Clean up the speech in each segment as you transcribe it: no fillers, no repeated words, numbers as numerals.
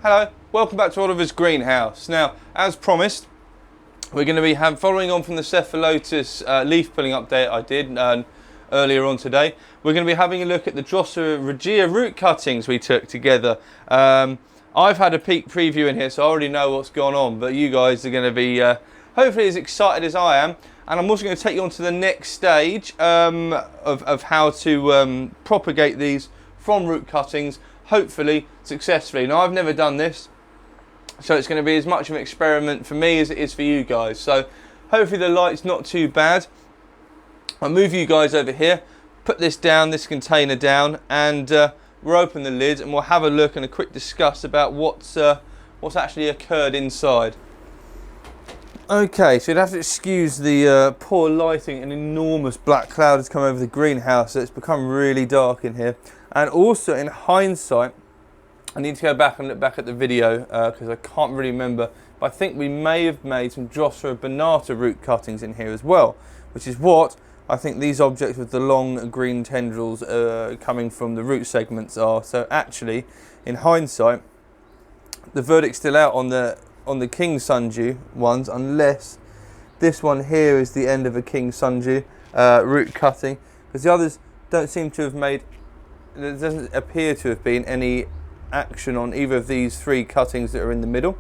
Hello, welcome back to Oliver's greenhouse. Now, as promised, we're going to be following on from the cephalotus leaf pulling update I did earlier on today. We're going to be having a look at the Drosera regia root cuttings we took together. I've had a peek preview in here, so I already know what's gone on, but you guys are going to be hopefully as excited as I am. And I'm also going to take you on to the next stage of how to propagate these from root cuttings, hopefully successfully. Now, I've never done this, so it's going to be as much of an experiment for me as it is for you guys. So hopefully the light's not too bad. I'll move you guys over here, put this down, this container down, and we'll open the lid and we'll have a look and a quick discuss about what's actually occurred inside. Okay, so you'd have to excuse the poor lighting. An enormous black cloud has come over the greenhouse, so it's become really dark in here. And also, in hindsight, I need to go back and look back at the video because I can't really remember, but I think we may have made some Drosera binata root cuttings in here as well, which is what I think these objects with the long green tendrils coming from the root segments are. So actually, in hindsight, the verdict's still out on the king sundew ones, unless this one here is the end of a king sundew root cutting, because the others don't seem to have made, there doesn't appear to have been any action on either of these three cuttings that are in the middle.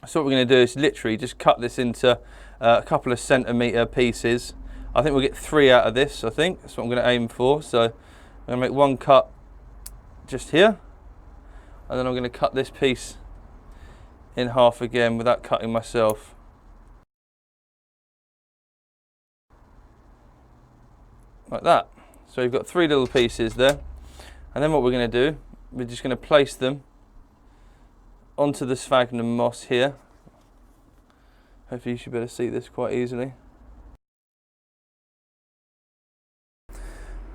So what we're going to do is literally just cut this into a couple of centimetre pieces. I think we'll get 3 out of this. I think that's what I'm going to aim for. So I'm going to make one cut just here, and then I'm going to cut this piece in half again without cutting myself. Like that. So we've got 3 little pieces there. And then what we're going to do, we're just going to place them onto the sphagnum moss here. Hopefully you should be able to see this quite easily.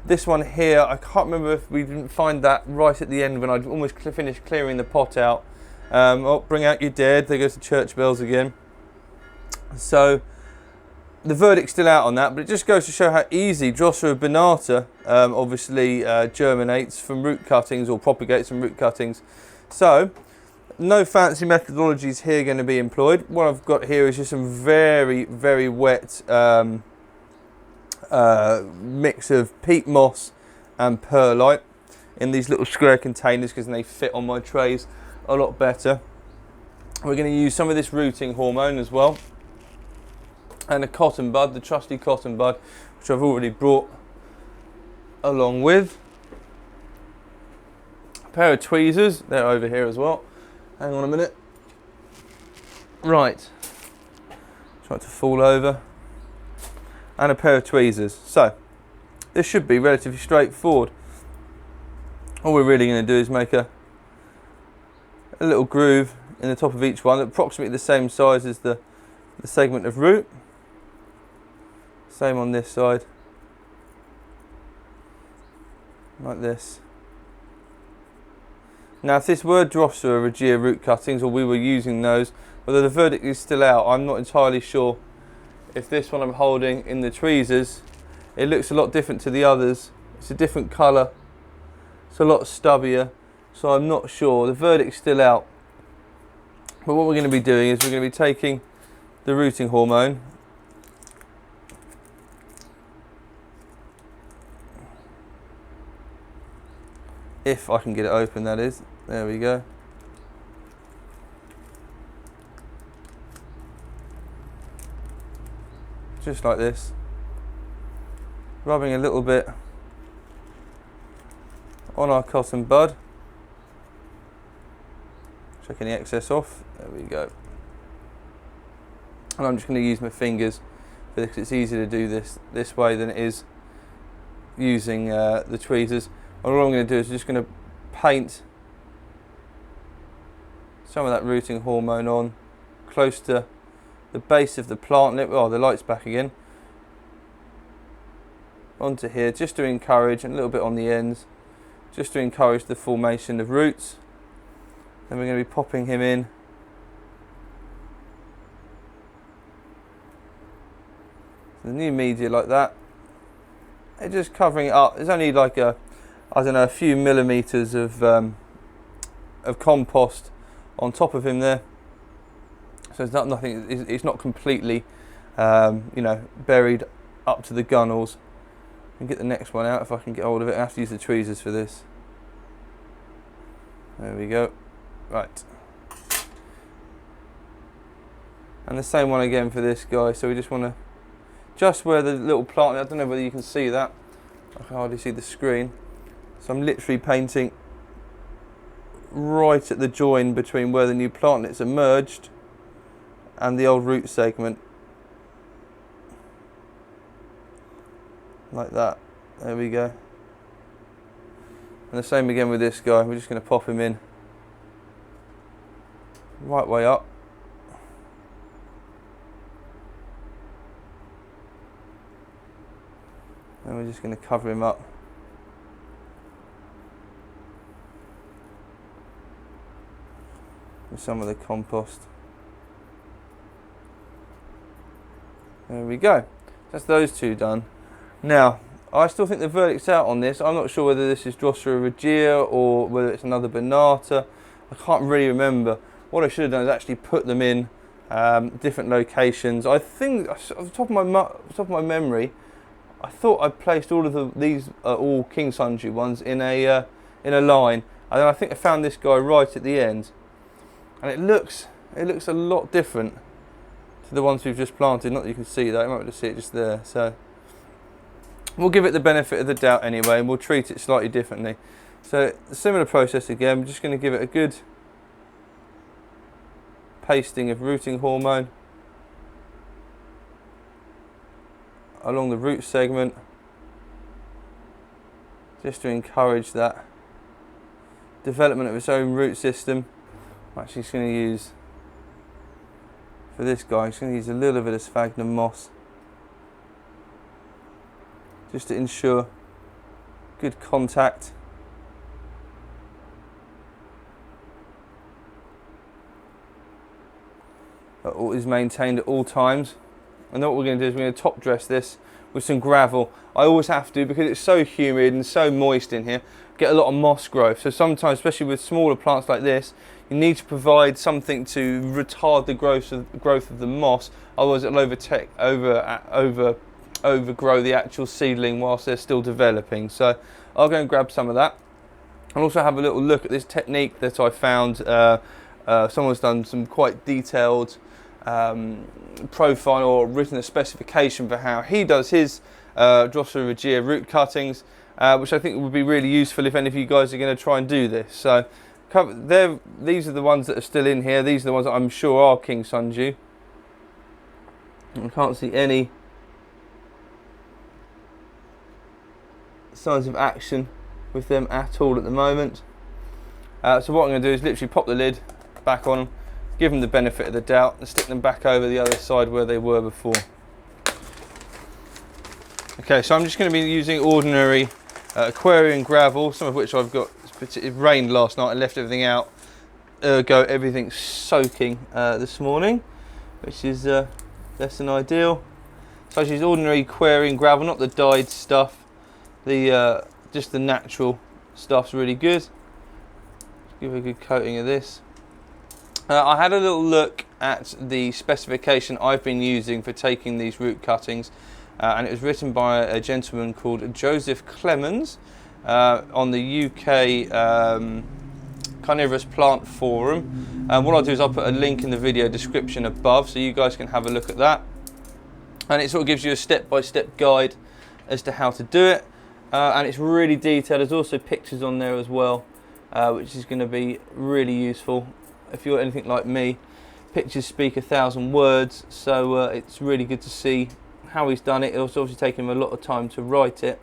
This one here, I can't remember if we didn't find that right at the end when I'd almost finished clearing the pot out. Oh, bring out your dead, there goes the church bells again. So the verdict's still out on that, but it just goes to show how easy Drosera binata obviously germinates from root cuttings or propagates from root cuttings. So no fancy methodologies here going to be employed. What I've got here is just some very, very wet mix of peat moss and perlite in these little square containers because they fit on my trays a lot better. We're going to use some of this rooting hormone as well, and a cotton bud, the trusty cotton bud, which I've already brought along with. A pair of tweezers, they're over here as well. Hang on a minute. Right, try to fall over. And a pair of tweezers. So this should be relatively straightforward. All we're really going to do is make a little groove in the top of each one, approximately the same size as the segment of root. Same on this side, like this. Now, if this were Drosera regia root cuttings, or we were using those, although the verdict is still out, I'm not entirely sure if this one I'm holding in the tweezers, it looks a lot different to the others. It's a different colour, it's a lot stubbier, so I'm not sure. The verdict's still out. But what we're going to be doing is we're going to be taking the rooting hormone, if I can get it open, that is. There we go. Just like this. Rubbing a little bit on our cotton bud. Checking the excess off. There we go. And I'm just going to use my fingers because it's easier to do this way than it is using the tweezers. And all I'm going to do is just going to paint some of that rooting hormone on close to the base of the plant. Oh, the light's back again. Onto here, just to encourage, and a little bit on the ends, just to encourage the formation of roots. Then we're going to be popping him in the new media like that. It's just covering it up. It's only like a I don't know, a few millimeters of compost on top of him there. So it's not nothing. It's not completely, you know, buried up to the gunnels. And get the next one out if I can get hold of it. I have to use the tweezers for this. There we go. Right. And the same one again for this guy. So we just want to, just where the little plant, I don't know whether you can see that. I can hardly see the screen. So I'm literally painting right at the join between where the new plantlets are merged and the old root segment. Like that. There we go. And the same again with this guy. We're just going to pop him in right way up. And we're just going to cover him up. With some of the compost. There we go. That's those two done. Now, I still think the verdict's out on this. I'm not sure whether this is Drosera regia or whether it's another binata. I can't really remember. What I should have done is actually put them in different locations. I think, off the top of my memory, I thought I placed all of these all King Sunju ones in a line, and then I think I found this guy right at the end, and it looks a lot different to the ones we've just planted. Not that you can see that, you might be able to see it just there. So we'll give it the benefit of the doubt anyway, and we'll treat it slightly differently. So a similar process again. I'm just going to give it a good pasting of rooting hormone along the root segment, just to encourage that development of its own root system. I'm actually just going to use, for this guy, I'm just going to use a little bit of sphagnum moss just to ensure good contact. Is maintained at all times. And then what we're going to do is we're going to top dress this with some gravel. I always have to, because it's so humid and so moist in here, get a lot of moss growth. So sometimes, especially with smaller plants like this, you need to provide something to retard the growth of the moss, otherwise it'll overgrow the actual seedling whilst they're still developing. So I'll go and grab some of that. I'll also have a little look at this technique that I found. Someone's done some quite detailed profile or written a specification for how he does his Drosera regia root cuttings, which I think would be really useful if any of you guys are going to try and do this. So these are the ones that are still in here. These are the ones that I'm sure are King Sunju. I can't see any signs of action with them at all at the moment. So what I'm going to do is literally pop the lid back on them, give them the benefit of the doubt, and stick them back over the other side where they were before. Okay, so I'm just going to be using ordinary aquarium gravel, some of which I've got. It rained last night and left everything out, ergo everything's soaking this morning, which is less than ideal. So I use ordinary aquarium gravel, not the dyed stuff. Just the natural stuff's really good. Give a good coating of this. I had a little look at the specification I've been using for taking these root cuttings, and it was written by a gentleman called Joseph Clemens on the UK Carnivorous Plant Forum. What I'll do is I'll put a link in the video description above so you guys can have a look at that, and it sort of gives you a step-by-step guide as to how to do it, and it's really detailed. There's also pictures on there as well, which is going to be really useful. If you're anything like me, pictures speak 1,000 words, so it's really good to see how he's done it. It's obviously taken him a lot of time to write it.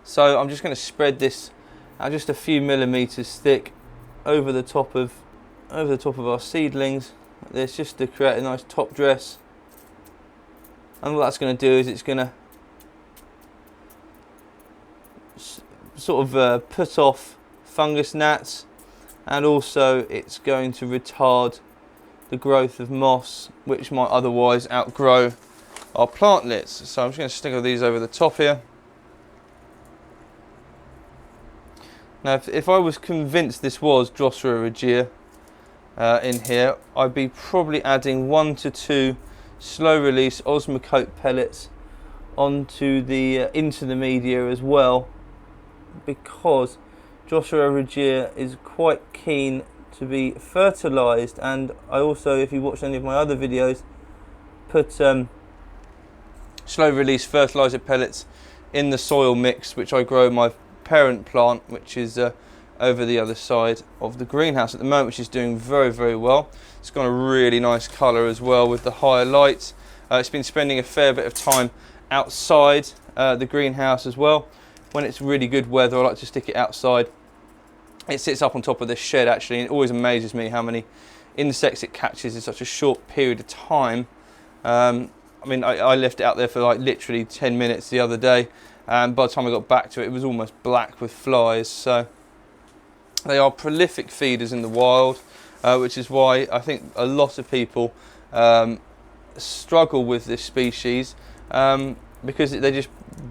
So I'm just going to spread this just a few millimeters thick over the top of our seedlings, like this, just to create a nice top dress. And what that's going to do is it's going to sort of put off fungus gnats, and also it's going to retard the growth of moss, which might otherwise outgrow our plantlets. So I'm just going to stick all these over the top here. Now if I was convinced this was Drosera regia in here, I'd be probably adding 1 to 2 slow release Osmocote pellets onto the into the media as well, because Drosera regia is quite keen to be fertilized. And I also, if you watch any of my other videos, put slow release fertilizer pellets in the soil mix which I grow my parent plant, which is over the other side of the greenhouse at the moment, which is doing very, very well. It's got a really nice colour as well with the higher lights. It's been spending a fair bit of time outside the greenhouse as well. When it's really good weather, I like to stick it outside. It sits up on top of this shed actually, and it always amazes me how many insects it catches in such a short period of time. I mean, I left it out there for like literally 10 minutes the other day, and by the time I got back to it, it was almost black with flies. So they are prolific feeders in the wild, which is why I think a lot of people struggle with this species, because they just,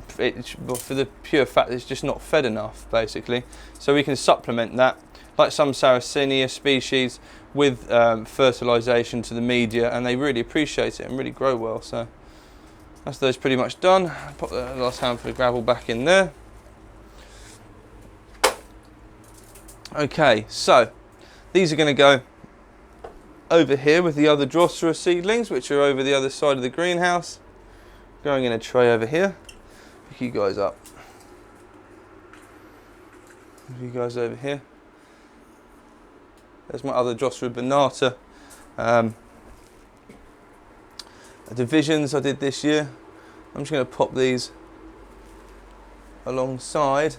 for the pure fact it's just not fed enough basically. So we can supplement that, like some Sarracenia species, with fertilisation to the media, and they really appreciate it and really grow well. So that's those pretty much done. Pop the last handful of gravel back in there. Okay, so these are going to go over here with the other Drosera seedlings, which are over the other side of the greenhouse, going in a tray over here. Pick you guys up. You guys over here. There's my other Drosera binata divisions I did this year. I'm just going to pop these alongside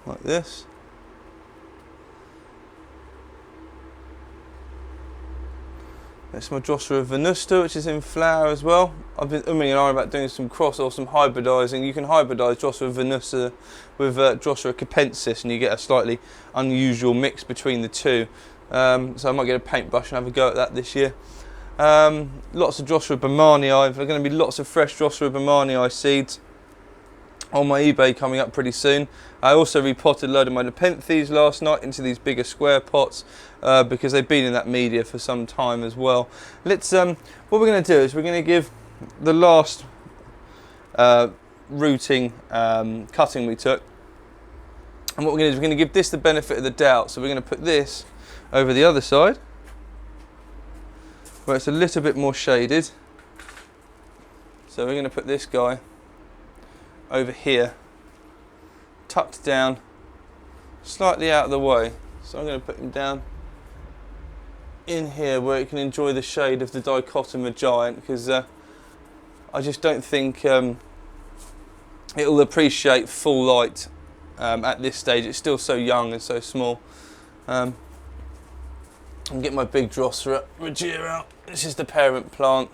like this. That's my Drosera venusta, which is in flower as well. I've been umming and ahhing about doing some cross or some hybridising. You can hybridise Drosera venusta with Drosera capensis, and you get a slightly unusual mix between the two. So I might get a paintbrush and have a go at that this year. Lots of Drosera baumannii. There are going to be lots of fresh Drosera baumannii seeds on my eBay coming up pretty soon. I also repotted a load of my nepenthes last night into these bigger square pots, because they've been in that media for some time as well. Let's what we're going to do is we're going to give the last rooting cutting we took, and what we're going to do is we're going to give this the benefit of the doubt. So we're going to put this over the other side where it's a little bit more shaded. So we're going to put this guy over here, tucked down, slightly out of the way. So I'm going to put him down in here where it can enjoy the shade of the dichotoma giant, because I just don't think it'll appreciate full light at this stage. It's still so young and so small. I'll get my big Drosera regia out. This is the parent plant.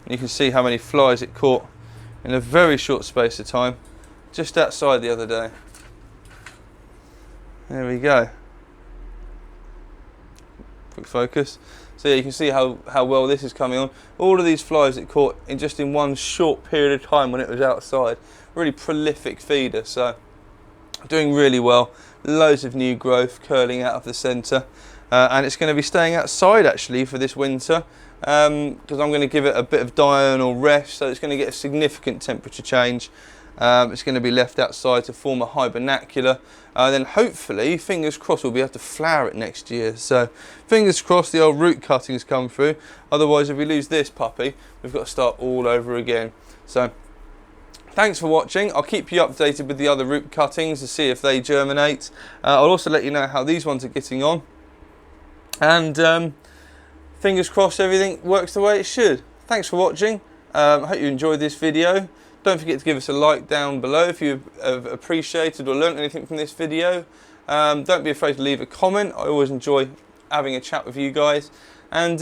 And you can see how many flies it caught in a very short space of time, just outside the other day. There we go. Quick focus. So yeah, you can see how well this is coming on. All of these flies it caught in just in one short period of time when it was outside. Really prolific feeder, so doing really well. Loads of new growth curling out of the centre, and it's going to be staying outside actually for this winter, because I'm going to give it a bit of diurnal rest, so it's going to get a significant temperature change. It's going to be left outside to form a hibernacula, then hopefully, fingers crossed, we'll be able to flower it next year. So fingers crossed the old root cuttings come through. Otherwise, if we lose this puppy, we've got to start all over again. So thanks for watching. I'll keep you updated with the other root cuttings to see if they germinate. I'll also let you know how these ones are getting on. And fingers crossed everything works the way it should. Thanks for watching. I hope you enjoyed this video. Don't forget to give us a like down below if you have appreciated or learnt anything from this video. Don't be afraid to leave a comment. I always enjoy having a chat with you guys. And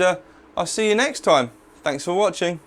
I'll see you next time. Thanks for watching.